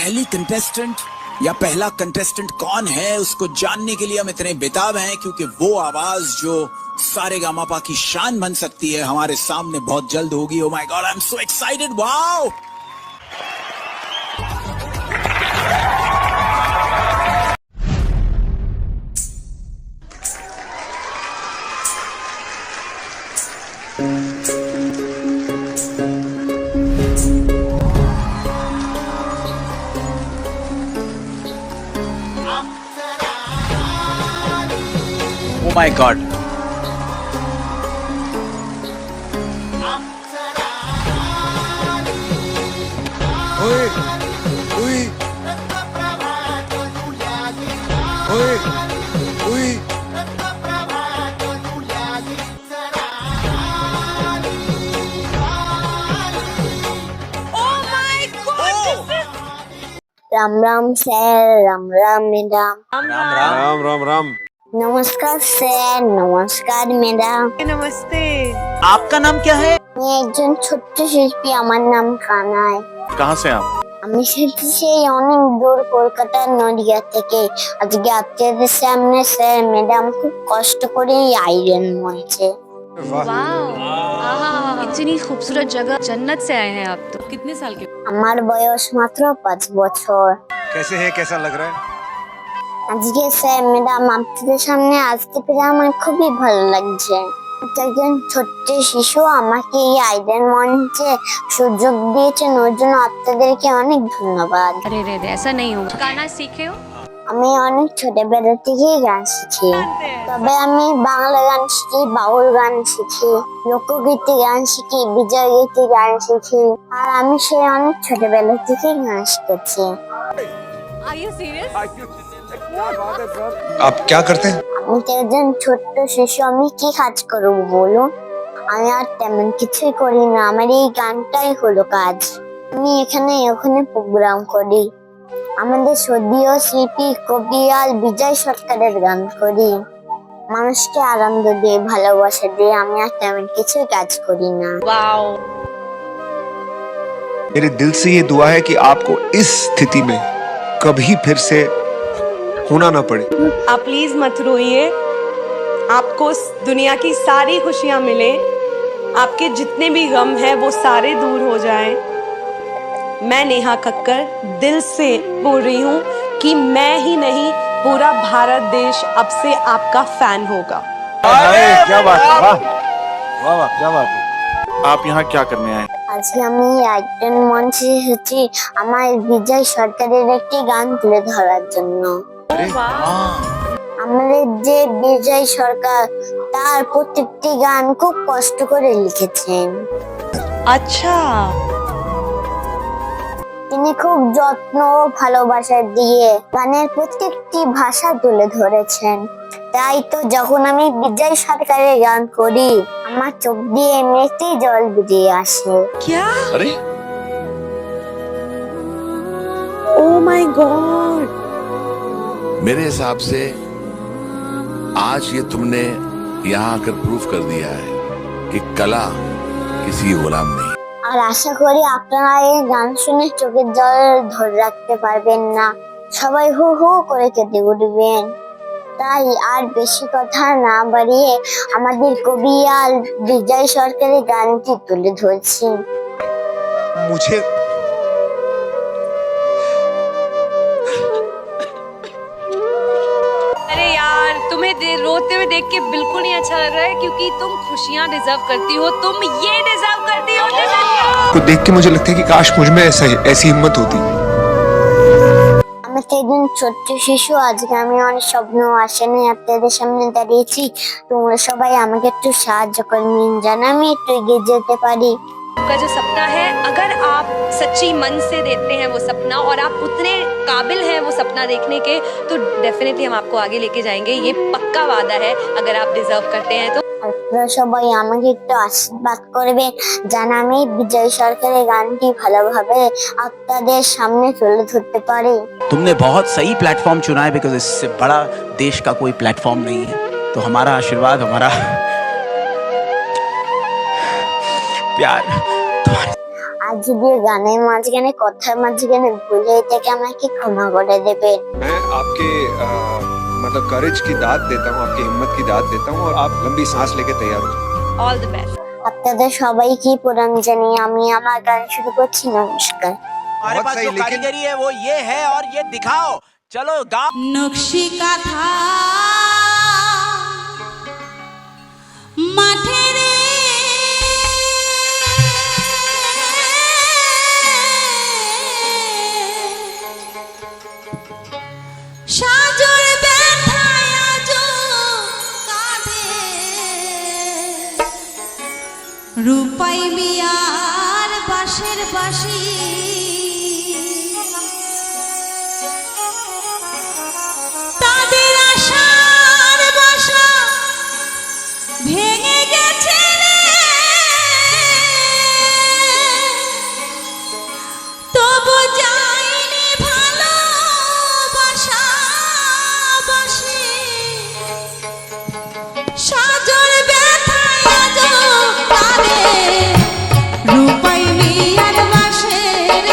पहली कंटेस्टेंट या पहला कंटेस्टेंट कौन है उसको जानने के लिए हम इतने बेताब हैं, क्योंकि वो आवाज जो सारेगामापा की शान बन सकती है हमारे सामने बहुत जल्द होगी। Oh my God, I am so excited. Wow, oh my god, ओए ओए ओए ओए राम राम सर, राम राम मैडम। राम राम राम। नमस्कार सर, नमस्कार मैडम। नमस्ते। आपका नाम क्या है? আমি একজন ছোট্ট শিল্পী, আমার নাম কানাই। कहाँ से आप? আমি এসেছি সেই অনেক দূর কলকাতার নদিয়া থেকে। আজকে আপনাদের সামনে স্যার ম্যাডাম খুব কষ্ট করে আইলেন মঞ্চে। वाह, आहा, इतनी खूबसूरत जगह, जन्नत से आए हैं आप तो। कितने साल के? আমার বয়স মাত্র 5 বছর। कैसे है, कैसा लग रहा है? আজকে স্যার ম্যাডাম আপনাদের সামনে আসতে পেরে আমার খুবই ভালো লাগছে। একজন ছোট্ট শিশু আমাকে এই আইডেন মঞ্চে সুযোগ দিয়েছেন, ওর জন্য আপনাদেরকে অনেক ধন্যবাদ। अरे रे रे, ऐसा नहीं होगा। गाना सीखे हो? আমি অনেক ছোটবেলা থেকেই গান শিখি, তবে আমি বাংলা গান শিখি, বাউল গান শিখি, লোকগীতি গান শিখি, বিজয় গীতি গান শিখি, আর আমি সেই অনেক ছোটবেলা থেকেই গান শিখেছি। Are you serious? आप क्या करते हैं? আমি তো একজন ছোট্ট শিশু, আমি কি কাজ করব বলুন? আমি আর তেমন কিছুই করি না, আমার এই গানটাই হলো কাজ। আমি এখানে ওখানে প্রোগ্রাম করি, আমাদের সদীয় শিল্পী কবিয়াল বিজয় সরকারের গান করি, মানুষকে আনন্দ দিয়ে ভালোবাসা দিয়ে, আমি আর তেমন কিছুই কাজ করি না। वाओ। मेरे दिल से ये दुआ है कि आपको इस स्थिति में कभी फिर से होना ना पड़े। आप प्लीज मत रोइए, आपको दुनिया की सारी खुशियां मिले, आपके जितने भी गम है वो सारे दूर हो जाएं। मैं नेहा कक्कर दिल से बोल रही हूँ कि मैं ही नहीं, पूरा भारत देश अब से आपका फैन होगा। क्या बात है, वाह वाह वाह, क्या बात है। आप यहाँ क्या करने आए? আজকে আমি আইডেন মঞ্চে এসেছি আমার বিজয় সরকারের একটি গান তুলে ধরার জন্য। আমাদের যে বিজয় সরকার, তার প্রত্যেকটি গান খুব কষ্ট করে লিখেছেন। अच्छा, তিনি খুব যত্ন ও ভালোবাসা দিয়ে গানের প্রত্যেকটি ভাষা তুলে ধরেছেন। তাই তো যখন আমি বিজয় সরকারের গান করি, আমার চোখ দিয়ে এমনিতেই জল বেরিয়ে আসে। क्या? अरे ओ माय गॉड। मेरे हिसाब से आज ये तुमने यहाँ आकर प्रूफ कर दिया है कि कला किसी गुलाम नहीं। আর আশা করি আপনারা এই গান শুনে চোখের জল ধরে রাখতে পারবেন না, সবাই হু হু করে কেঁদে উঠবেন। তাই আর বেশি কথা না বাড়িয়ে আমাদের কবিয়াল বিজয় সরকারের গানটি তুলে ধরছি। मुझे अरे यार, तुम्हें रोते हुए देख के बिल्कुल नहीं अच्छा लग रहा है, क्योंकि तुम खुशियाँ डिजर्व करती हो, तुम ये डिजर्व करती हो। को देख के मुझे लगता है कि काश मुझ में ऐसी हिम्मत होती। আমি তো একজন ছোট্ট শিশু, আজকে আমি অনেক স্বপ্ন আসেনি আপনাদের সামনে দাঁড়িয়েছি। তোমরা সবাই আমাকে একটু সাহায্য করবেন যেন আমি একটু এগিয়ে যেতে পারি। आपका जो सपना है, अगर आप सच्ची मन से देखते हैं वो सपना, और आप उतने काबिल हैं वो सपना देखने के, तो डेफिनेटली हम आपको आगे लेके जाएंगे। ये पक्का वादा है, अगर आप डिजर्व करते हैं तो। আপনারা সবাই আমাকে একটু আশীর্বাদ করবেন যেন আমি বিজয় সরকারের গানটি ভালোভাবে আপনাদের সামনে তুলে ধরতে পারি। तुमने बहुत सही प्लेटफॉर्म चुना है, बिकॉज इससे बड़ा देश का कोई प्लेटफॉर्म नहीं है। तो हमारा आशीर्वाद, हमारा प्यार। আর যদি গানের মাঝখানে কথার মাঝখানে ভুল হয়ে থাকে আমাকে ক্ষমা করে দেবেন। मैं आपके मतलब करेज की दाद देता हूँ, आपकी हिम्मत की दाद देता हूँ और आप लंबी सांस लेके तैयार हो जाओ। All the best. আপনাদের সবাইকে প্রণাম জানিয়ে আমি আমার গান শুরু করছি। নমস্কার। हमारे बहुत पास सही, जो लेकिन- कारीगरी है वो ये है और ये दिखाओ। चलो गाओ। নকশি কাঁথা মাঠে রে সাজর ব্যথায় আজো কাঁধে রূপাই মিয়ার বাঁশের বাঁশি তাদের আশার বাসা ভেঙে গেছে রে তবু যায়নি ভালোবাসা বাসে সাজর ব্যথায় আজো কাঁদে রূপাই মিয়ার বাঁশের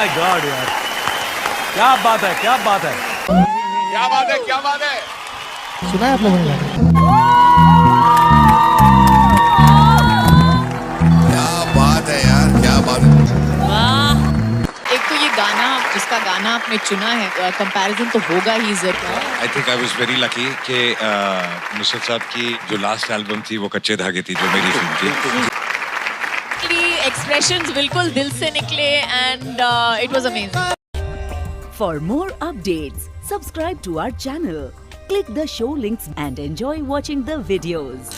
माय गॉड यार, क्या बात है, क्या बात है। क्या बात है, क्या बात है। सुना है आप लोगों ने? क्या बात है यार, क्या बात है। एक तो ये गाना, जिसका गाना आपने चुना है, कंपैरिजन तो होगा ही जरूर। I think I was very lucky कि नुसरत साहब की जो लास्ट एल्बम थी वो कच्चे धागे थी, जो मेरी फिल्म थी। एक्सप्रेशंस बिल्कुल दिल से निकले and it was amazing. For more updates, subscribe to our channel, click the show links and enjoy watching the videos.